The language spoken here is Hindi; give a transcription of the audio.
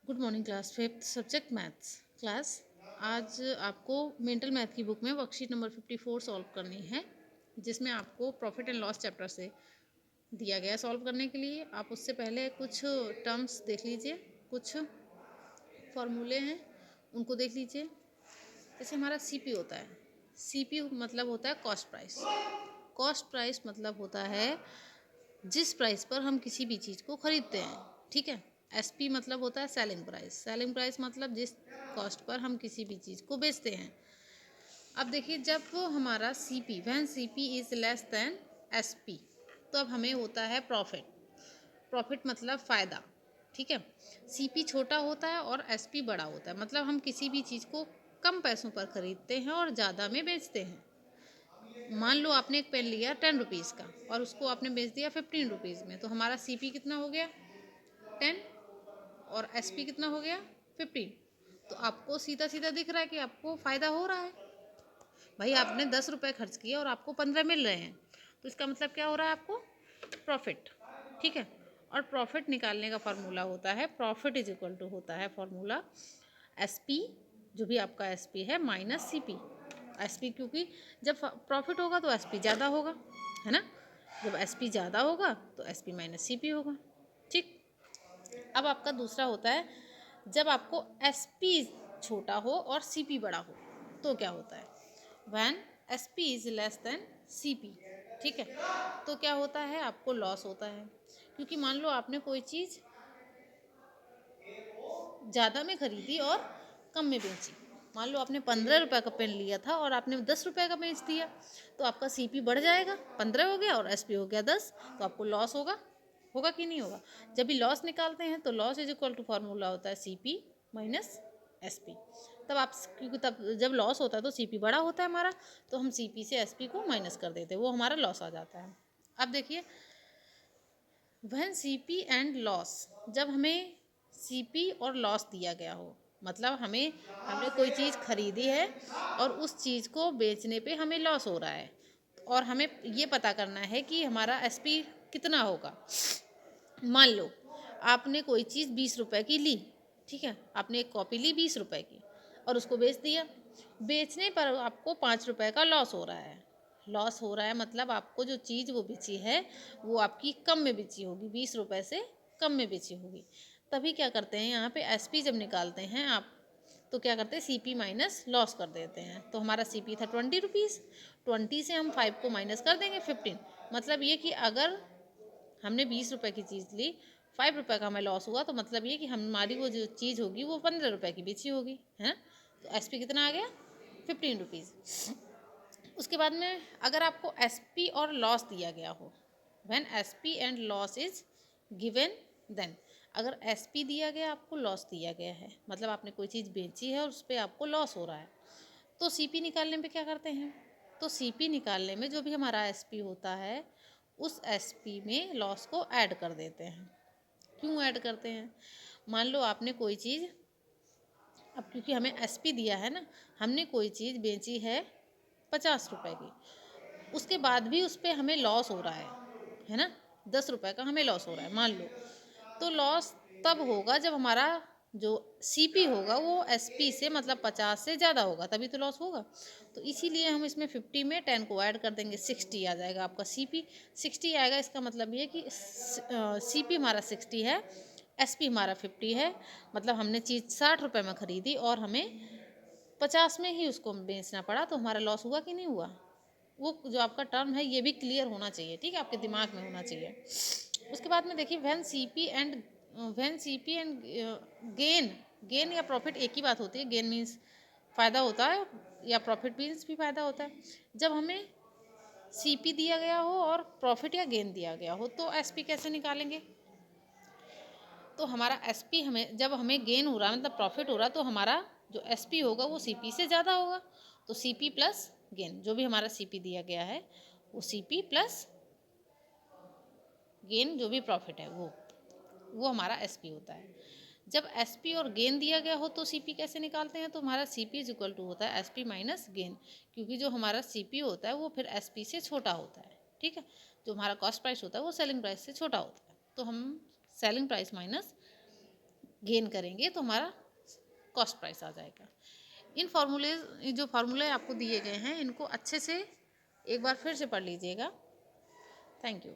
Good morning class, fifth subject maths class. आज आपको मेंटल मैथ की बुक में वर्कशीट नंबर 54 सॉल्व करनी है, जिसमें आपको प्रॉफिट एंड लॉस चैप्टर से दिया गया सॉल्व करने के लिए। आप उससे पहले कुछ टर्म्स देख लीजिए, कुछ फॉर्मूले हैं उनको देख लीजिए। जैसे हमारा सीपी होता है, सीपी मतलब होता है कॉस्ट प्राइस। कॉस्ट प्राइस मतलब होता है जिस प्राइस पर हम किसी भी चीज़ को खरीदते हैं, ठीक है। एसपी मतलब होता है सेलिंग प्राइस। सेलिंग प्राइस मतलब जिस कॉस्ट पर हम किसी भी चीज़ को बेचते हैं। अब देखिए, जब हमारा CP when CP is less than SP, तो अब हमें होता है प्रॉफिट। प्रॉफिट मतलब फ़ायदा, ठीक है। सीपी छोटा होता है और एसपी बड़ा होता है, मतलब हम किसी भी चीज़ को कम पैसों पर खरीदते हैं और ज़्यादा में बेचते हैं। मान लो आपने एक पेन लिया 10 रुपीज़ का और उसको आपने बेच दिया 15 रुपीज़ में, तो हमारा सीपी कितना हो गया 10 और एसपी कितना हो गया 15। तो आपको सीधा सीधा दिख रहा है कि आपको फ़ायदा हो रहा है। भाई आपने 10 रुपये खर्च किए और आपको 15 मिल रहे हैं, तो इसका मतलब क्या हो रहा है, आपको प्रॉफिट, ठीक है। और प्रॉफिट निकालने का फार्मूला होता है, प्रॉफिट इज इक्वल टू होता है फार्मूला एसपी, जो भी आपका एसपी है माइनस सीपी। एसपी क्योंकि जब प्रॉफिट होगा तो एसपी ज़्यादा होगा, है ना। जब एसपी ज़्यादा होगा तो एसपी माइनस सीपी होगा, ठीक। अब आपका दूसरा होता है, जब आपको एसपी छोटा हो और सीपी बड़ा हो, तो क्या होता है, when SP is less than CP, ठीक है। तो क्या होता है, आपको लॉस होता है, क्योंकि मान लो आपने कोई चीज़ ज़्यादा में खरीदी और कम में बेची। मान लो आपने 15 रुपये का पेन लिया था और आपने 10 रुपये का बेच दिया, तो आपका सीपी बढ़ जाएगा, 15 हो गया और एसपी हो गया 10, तो आपको लॉस होगा। होगा कि नहीं होगा। जब भी लॉस निकालते हैं तो loss is equal to formula होता है सीपी माइनस एसपी। तब आप, क्योंकि तब जब लॉस होता है तो सीपी बड़ा होता है हमारा, तो हम सीपी से एसपी को माइनस कर देते हैं, वो हमारा लॉस आ जाता है। अब देखिए, व्हेन सीपी एंड लॉस, जब हमें सीपी और लॉस दिया गया हो, मतलब हमने कोई चीज़ खरीदी है और उस चीज़ को बेचने पे हमें लॉस हो रहा है, और हमें ये पता करना है कि हमारा एसपी कितना होगा। मान लो आपने कोई चीज़ 20 रुपए की ली, ठीक है। आपने एक कॉपी ली 20 रुपए की और उसको बेच दिया। बेचने पर आपको 5 रुपए का लॉस हो रहा है। लॉस हो रहा है मतलब आपको जो चीज़ वो बेची है वो आपकी कम में बेची होगी, 20 रुपए से कम में बेची होगी। तभी क्या करते हैं, यहाँ पे एसपी जब निकालते हैं आप, तो क्या करते हैं, सीपी माइनस लॉस कर देते हैं। तो हमारा सीपी था 20 रुपीज़, 20 से हम 5 को माइनस कर देंगे 15। मतलब ये कि अगर हमने 20 रुपए की चीज़ ली, 5 रुपए का हमें लॉस हुआ, तो मतलब ये कि हमारी वो जो चीज़ होगी वो 15 रुपए की बेची होगी, है ना। तो एसपी कितना आ गया 15 रुपीज़। उसके बाद में अगर आपको एसपी और लॉस दिया गया हो, when SP and loss is given, then, अगर एसपी दिया गया, आपको लॉस दिया गया है, मतलब आपने कोई चीज़ बेची है और उस पर आपको लॉस हो रहा है, तो सीपी निकालने पे क्या करते हैं, तो सीपी निकालने में जो भी हमारा एसपी होता है उस एसपी में लॉस को ऐड कर देते हैं। क्यों ऐड करते हैं, मान लो आपने कोई चीज़, अब क्योंकि हमें एसपी दिया है ना, हमने कोई चीज़ बेची है 50 रुपए की, उसके बाद भी उस पर हमें लॉस हो रहा है ना। 10 रुपए का हमें लॉस हो रहा है मान लो, तो लॉस तब होगा जब हमारा जो सीपी होगा वो एसपी से मतलब 50 से ज़्यादा होगा, तभी तो लॉस होगा। तो इसीलिए हम इसमें 50 में 10 को ऐड कर देंगे, 60 आ जाएगा आपका सीपी। 60 आएगा, इसका मतलब ये कि सीपी हमारा 60 है, एसपी हमारा 50 है। मतलब हमने चीज़ 60 रुपए में खरीदी और हमें 50 में ही उसको बेचना पड़ा, तो हमारा लॉस हुआ कि नहीं हुआ। वो जो आपका टर्म है ये भी क्लियर होना चाहिए, ठीक है, आपके दिमाग में होना चाहिए। उसके बाद में देखिए, when CP and gain, gain या प्रॉफिट एक ही बात होती है। गेन मीन्स फ़ायदा होता है या प्रॉफिट मीन्स भी फ़ायदा होता है। जब हमें सीपी दिया गया हो और प्रॉफिट या गेन दिया गया हो, तो एसपी कैसे निकालेंगे। तो हमारा एसपी, हमें जब हमें गेन हो रहा है मतलब प्रॉफिट हो रहा है, तो हमारा जो एसपी होगा वो सीपी से ज़्यादा होगा। तो सीपी प्लस गेन, जो भी हमारा सीपी दिया गया है वो सीपी प्लस गेन, जो भी प्रॉफिट है वो हमारा एसपी होता है। जब एसपी और गेन दिया गया हो तो सीपी कैसे निकालते हैं, तो हमारा सीपी इज इक्वल टू होता है एसपी माइनस गेन, क्योंकि जो हमारा सीपी होता है वो फिर एसपी से छोटा होता है, ठीक है। जो हमारा कॉस्ट प्राइस होता है वो सेलिंग प्राइस से छोटा होता है, तो हम सेलिंग प्राइस माइनस गेन करेंगे तो हमारा कॉस्ट प्राइस आ जाएगा। इन फार्मूले जो फार्मूले आपको दिए गए हैं इनको अच्छे से एक बार फिर से पढ़ लीजिएगा। Thank you.